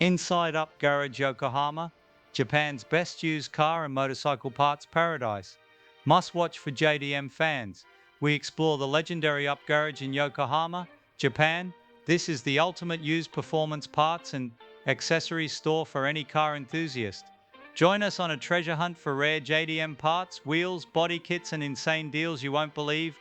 Inside Up Garage Yokohama, Japan's best used car and motorcycle parts paradise. Must watch for JDM fans. We explore the legendary Up Garage in Yokohama, Japan. This is the ultimate used performance parts and accessories store for any car enthusiast. Join us on a treasure hunt for rare JDM parts, wheels, body kits, and insane deals you won't believe.